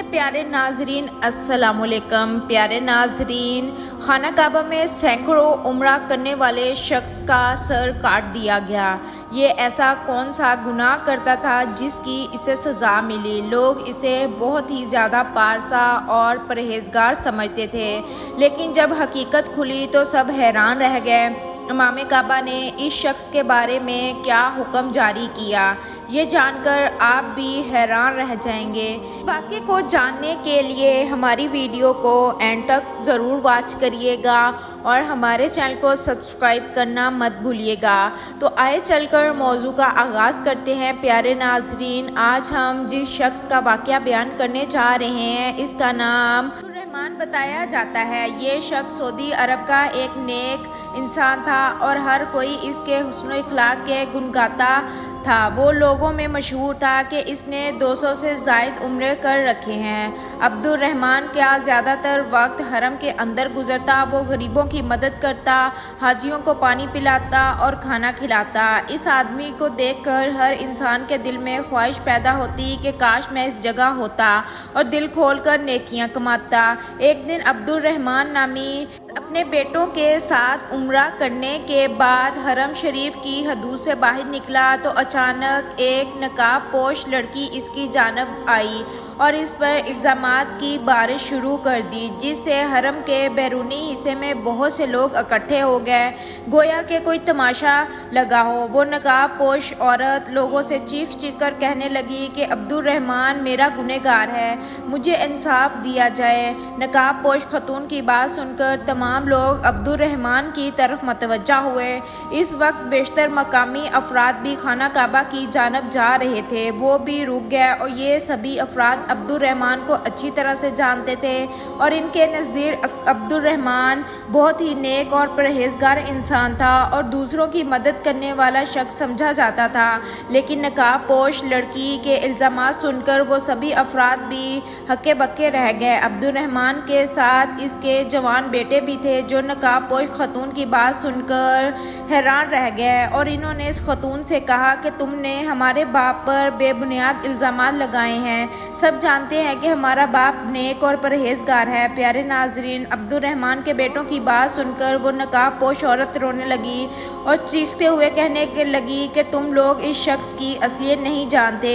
میرے پیارے ناظرین السلام علیکم۔ پیارے ناظرین، خانہ کعبہ میں سینکڑوں عمرہ کرنے والے شخص کا سر کاٹ دیا گیا۔ یہ ایسا کون سا گناہ کرتا تھا جس کی اسے سزا ملی؟ لوگ اسے بہت ہی زیادہ پارسا اور پرہیزگار سمجھتے تھے، لیکن جب حقیقت کھلی تو سب حیران رہ گئے۔ امام کعبہ نے اس شخص کے بارے میں کیا حکم جاری کیا، یہ جان کر آپ بھی حیران رہ جائیں گے۔ واقعے کو جاننے کے لیے ہماری ویڈیو کو اینڈ تک ضرور واچ کریے گا اور ہمارے چینل کو سبسکرائب کرنا مت بھولیے گا۔ تو آئے چل کر موضوع کا آغاز کرتے ہیں۔ پیارے ناظرین، آج ہم جس شخص کا واقعہ بیان کرنے جا رہے ہیں اس کا نام عبدالرحمن بتایا جاتا ہے۔ یہ شخص سعودی عرب کا ایک نیک انسان تھا اور ہر کوئی اس کے حسن و اخلاق کے گن گاتا تھا۔ وہ لوگوں میں مشہور تھا کہ اس نے 200 سے زائد عمرے کر رکھے ہیں۔ عبدالرحمن کا زیادہ تر وقت حرم کے اندر گزرتا۔ وہ غریبوں کی مدد کرتا، حاجیوں کو پانی پلاتا اور کھانا کھلاتا۔ اس آدمی کو دیکھ کر ہر انسان کے دل میں خواہش پیدا ہوتی کہ کاش میں اس جگہ ہوتا اور دل کھول کر نیکیاں کماتا۔ ایک دن عبدالرحمن نامی اپنے بیٹوں کے ساتھ عمرہ کرنے کے بعد حرم شریف کی حدود سے باہر نکلا تو اچانک ایک نقاب پوش لڑکی اس کی جانب آئی اور اس پر الزامات کی بارش شروع کر دی، جس سے حرم کے بیرونی حصے میں بہت سے لوگ اکٹھے ہو گئے، گویا کہ کوئی تماشا لگا ہو۔ وہ نقاب پوش عورت لوگوں سے چیخ چیخ کر کہنے لگی کہ عبدالرحمن میرا گنہگار ہے، مجھے انصاف دیا جائے۔ نقاب پوش خاتون کی بات سن کر تمام لوگ عبدالرحمن کی طرف متوجہ ہوئے۔ اس وقت بیشتر مقامی افراد بھی خانہ کعبہ کی جانب جا رہے تھے، وہ بھی رک گئے اور یہ سبھی افراد عبدالرحمن کو اچھی طرح سے جانتے تھے اور ان کے نزدیک عبدالرحمن بہت ہی نیک اور پرہیزگار انسان تھا اور دوسروں کی مدد کرنے والا شخص سمجھا جاتا تھا۔ لیکن نقاب پوش لڑکی کے الزامات سن کر وہ سبھی افراد بھی ہکے بکے رہ گئے۔ عبدالرحمن کے ساتھ اس کے جوان بیٹے بھی تھے جو نقاب پوش خاتون کی بات سن کر حیران رہ گئے اور انہوں نے اس خاتون سے کہا کہ تم نے ہمارے باپ پر بے بنیاد الزامات لگائے ہیں، سب جانتے ہیں کہ ہمارا باپ نیک اور پرہیزگار ہے۔ پیارے ناظرین، عبدالرحمن کے بیٹوں کی بات سن کر وہ نقاب پوش عورت رونے لگی اور چیختے ہوئے کہنے لگی کہ تم لوگ اس شخص کی اصلیت نہیں جانتے،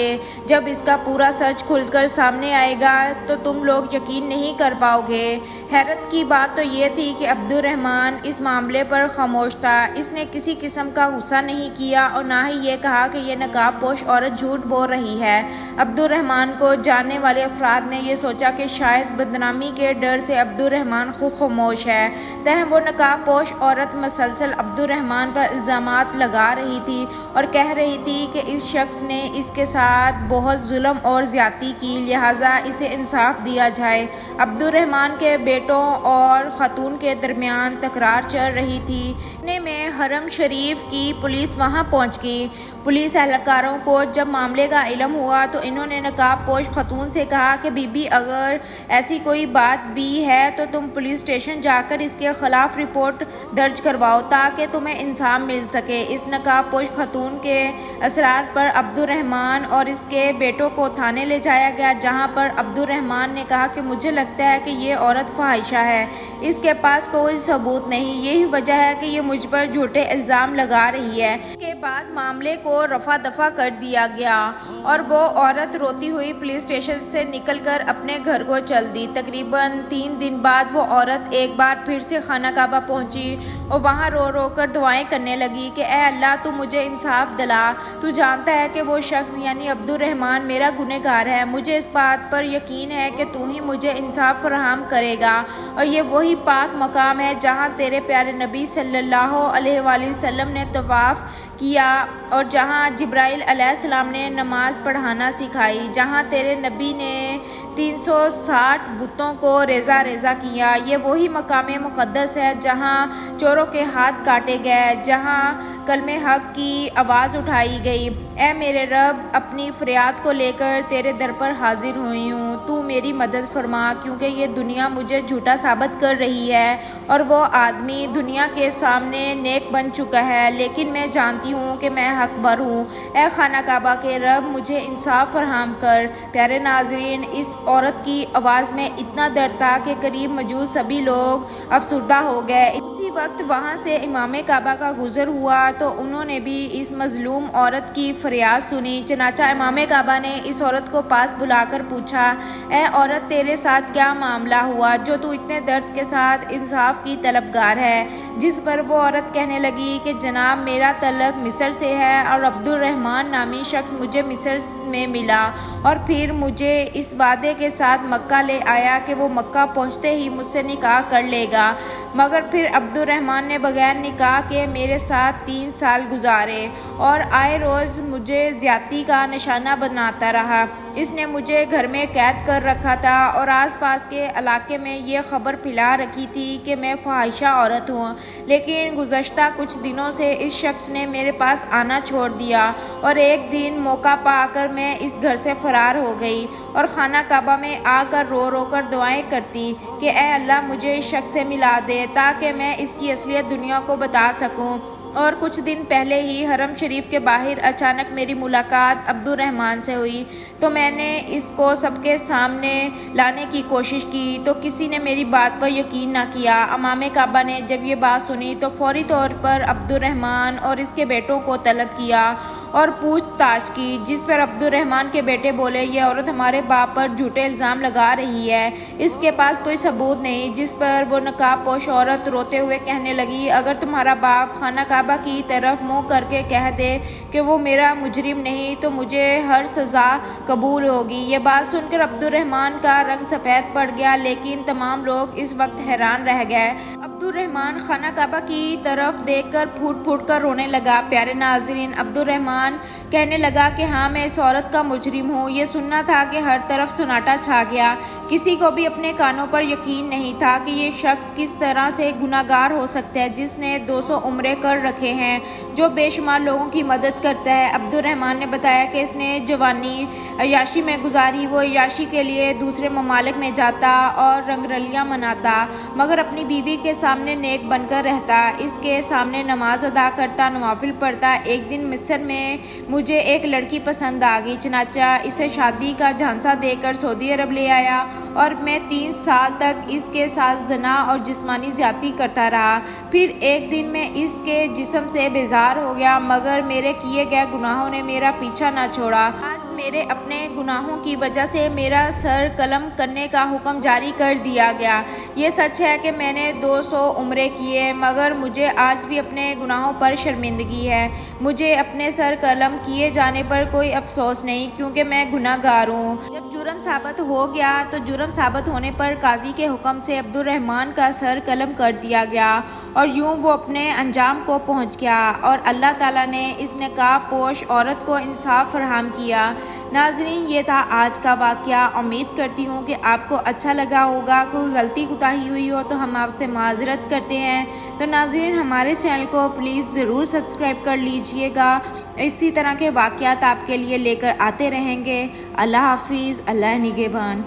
جب اس کا پورا سچ کھل کر سامنے آئے گا تو تم لوگ یقین نہیں کر پاؤ گے۔ حیرت کی بات تو یہ تھی کہ عبدالرحمن اس معاملے پر خاموش تھا، اس نے کسی قسم کا غصہ نہیں کیا اور نہ ہی یہ کہا کہ یہ نقاب پوش عورت جھوٹ بول رہی ہے۔ عبدالرحمن کو جاننے والے افراد نے یہ سوچا کہ شاید بدنامی کے ڈر سے عبدالرحمن خود خاموش ہے، تاہم وہ نقاب پوش عورت مسلسل عبدالرحمن پر الزامات لگا رہی تھی اور کہہ رہی تھی کہ اس شخص نے اس کے ساتھ بہت ظلم اور زیادتی کی، لہٰذا اسے انصاف دیا جائے۔ عبدالرحمن کے بیٹوں اور خاتون کے درمیان تکرار چل رہی تھی۔ اتنے میں حرم شریف کی پولیس وہاں پہنچ گئی۔ پولیس اہلکاروں کو جب معاملے کا علم ہوا تو انہوں نے نقاب پوش خاتون سے کہا کہ بی بی اگر ایسی کوئی بات بھی ہے تو تم پولیس اسٹیشن جا کر اس کے خلاف رپورٹ درج کرواؤ تاکہ تمہیں انصاف مل سکے۔ اس نقاب پوش خاتون کے اصرار پر عبدالرحمن اور اس کے بیٹوں کو تھانے لے جایا گیا، جہاں پر عبدالرحمن نے کہا کہ مجھے لگتا ہے کہ یہ عورت فاحشہ ہے، اس کے پاس کوئی ثبوت نہیں، یہی وجہ ہے کہ یہ مجھ پر جھوٹے الزام لگا رہی ہے۔ اس کے بعد معاملے کو رفع دفع کر دیا گیا اور وہ عورت روتی ہوئی پولیس اسٹیشن سے نکل کر اپنے گھر کو چل دی۔ تقریباً 3 دن بعد وہ عورت ایک بار پھر سے خانہ کعبہ پہنچی اور وہاں رو رو کر دعائیں کرنے لگی کہ اے اللہ تو مجھے انصاف دلا، تو جانتا ہے کہ وہ شخص یعنی عبدالرحمن میرا گنہگار ہے، مجھے اس بات پر یقین ہے کہ تو ہی مجھے انصاف فراہم کرے گا اور یہ وہی پاک مقام ہے جہاں تیرے پیارے نبی صلی اللہ علیہ وآلہ وسلم نے طواف کیا اور جہاں جبرائیل علیہ السلام نے نماز پڑھانا سکھائی، جہاں تیرے نبی نے 360 بتوں کو ریزہ ریزہ کیا، یہ وہی مقام مقدس ہے جہاں چوروں کے ہاتھ کاٹے گئے، جہاں کلمہ حق کی آواز اٹھائی گئی۔ اے میرے رب، اپنی فریاد کو لے کر تیرے در پر حاضر ہوئی ہوں، تو میری مدد فرما، کیونکہ یہ دنیا مجھے جھوٹا ثابت کر رہی ہے اور وہ آدمی دنیا کے سامنے نیک بن چکا ہے، لیکن میں جانتی ہوں کہ میں حق بر ہوں۔ اے خانہ کعبہ کے رب، مجھے انصاف فراہم کر۔ پیارے ناظرین، اس عورت کی آواز میں اتنا درد تھا کہ قریب موجود سبھی لوگ افسردہ ہو گئے۔ اسی وقت وہاں سے امام کعبہ کا گزر ہوا تو انہوں نے بھی اس مظلوم عورت کی فریاد سنی۔ چنانچہ امام کعبہ نے اس عورت کو پاس بلا کر پوچھا، اے عورت، تیرے ساتھ کیا معاملہ ہوا جو تو اتنے درد کے ساتھ انصاف کی طلبگار ہے؟ جس پر وہ عورت کہنے لگی کہ جناب، میرا تعلق مصر سے ہے اور عبد الرحمن نامی شخص مجھے مصر میں ملا اور پھر مجھے اس وعدے کے ساتھ مکہ لے آیا کہ وہ مکہ پہنچتے ہی مجھ سے نکاح کر لے گا، مگر پھر عبد الرحمن نے بغیر نکاح کے میرے ساتھ 3 سال گزارے اور آئے روز مجھے زیادتی کا نشانہ بناتا رہا۔ اس نے مجھے گھر میں قید کر رکھا تھا اور آس پاس کے علاقے میں یہ خبر پھیلا رکھی تھی کہ میں فاحشہ عورت ہوں، لیکن گزشتہ کچھ دنوں سے اس شخص نے میرے پاس آنا چھوڑ دیا اور ایک دن موقع پا کر میں اس گھر سے فرار ہو گئی اور خانہ کعبہ میں آ کر رو رو کر دعائیں کرتی کہ اے اللہ، مجھے اس شخص سے ملا دے تاکہ میں اس کی اصلیت دنیا کو بتا سکوں۔ اور کچھ دن پہلے ہی حرم شریف کے باہر اچانک میری ملاقات عبد الرحمن سے ہوئی تو میں نے اس کو سب کے سامنے لانے کی کوشش کی تو کسی نے میری بات پر یقین نہ کیا۔ امام کعبہ نے جب یہ بات سنی تو فوری طور پر عبد الرحمن اور اس کے بیٹوں کو طلب کیا اور پوچھ تاچھ کی، جس پر عبد الرحمن کے بیٹے بولے، یہ عورت ہمارے باپ پر جھوٹے الزام لگا رہی ہے، اس کے پاس کوئی ثبوت نہیں۔ جس پر وہ نقاب پوش عورت روتے ہوئے کہنے لگی، اگر تمہارا باپ خانہ کعبہ کی طرف منہ کر کے کہہ دے کہ وہ میرا مجرم نہیں تو مجھے ہر سزا قبول ہوگی۔ یہ بات سن کر عبد الرحمن کا رنگ سفید پڑ گیا، لیکن تمام لوگ اس وقت حیران رہ گئے۔ عبد الرحمن خانہ کعبہ کی طرف دیکھ کر پھوٹ پھوٹ کر رونے لگا۔ پیارے ناظرین، عبد الرحمن کہنے لگا کہ ہاں، میں اس عورت کا مجرم ہوں۔ یہ سننا تھا کہ ہر طرف سناٹا چھا گیا، کسی کو بھی اپنے کانوں پر یقین نہیں تھا کہ یہ شخص کس طرح سے گناہگار ہو سکتا ہے جس نے 200 عمرے کر رکھے ہیں، جو بے شمار لوگوں کی مدد کرتا ہے۔ عبد الرحمن نے بتایا کہ اس نے جوانی عیاشی میں گزاری، وہ عیاشی کے لیے دوسرے ممالک میں جاتا اور رنگرلیاں مناتا، مگر اپنی بیوی کے سامنے نیک بن کر رہتا، اس کے سامنے نماز ادا کرتا، نوافل پڑھتا۔ ایک دن مصر میں مجھے ایک لڑکی پسند آ گئی، چنانچہ اسے شادی کا جھانسا دے کر سعودی عرب لے آیا اور میں 3 سال تک اس کے ساتھ زنا اور جسمانی زیادتی کرتا رہا۔ پھر ایک دن میں اس کے جسم سے بیزار ہو گیا، مگر میرے کیے گئے گناہوں نے میرا پیچھا نہ چھوڑا۔ آج میرے اپنے گناہوں کی وجہ سے میرا سر قلم کرنے کا حکم جاری کر دیا گیا۔ یہ سچ ہے کہ میں نے 200 عمرے کیے، مگر مجھے آج بھی اپنے گناہوں پر شرمندگی ہے۔ مجھے اپنے سر قلم کیے جانے پر کوئی افسوس نہیں، کیونکہ میں گناہ گار ہوں۔ جب جرم ثابت ہو گیا تو جرم ثابت ہونے پر قاضی کے حکم سے عبد الرحمن کا سر قلم کر دیا گیا اور یوں وہ اپنے انجام کو پہنچ گیا اور اللہ تعالیٰ نے اس نقاب پوش عورت کو انصاف فراہم کیا۔ ناظرین، یہ تھا آج کا واقعہ۔ امید کرتی ہوں کہ آپ کو اچھا لگا ہوگا۔ کوئی غلطی کوتاہی ہوئی ہو تو ہم آپ سے معذرت کرتے ہیں۔ تو ناظرین، ہمارے چینل کو پلیز ضرور سبسکرائب کر لیجئے گا، اسی طرح کے واقعات آپ کے لیے لے کر آتے رہیں گے۔ اللہ حافظ، اللہ نگہبان۔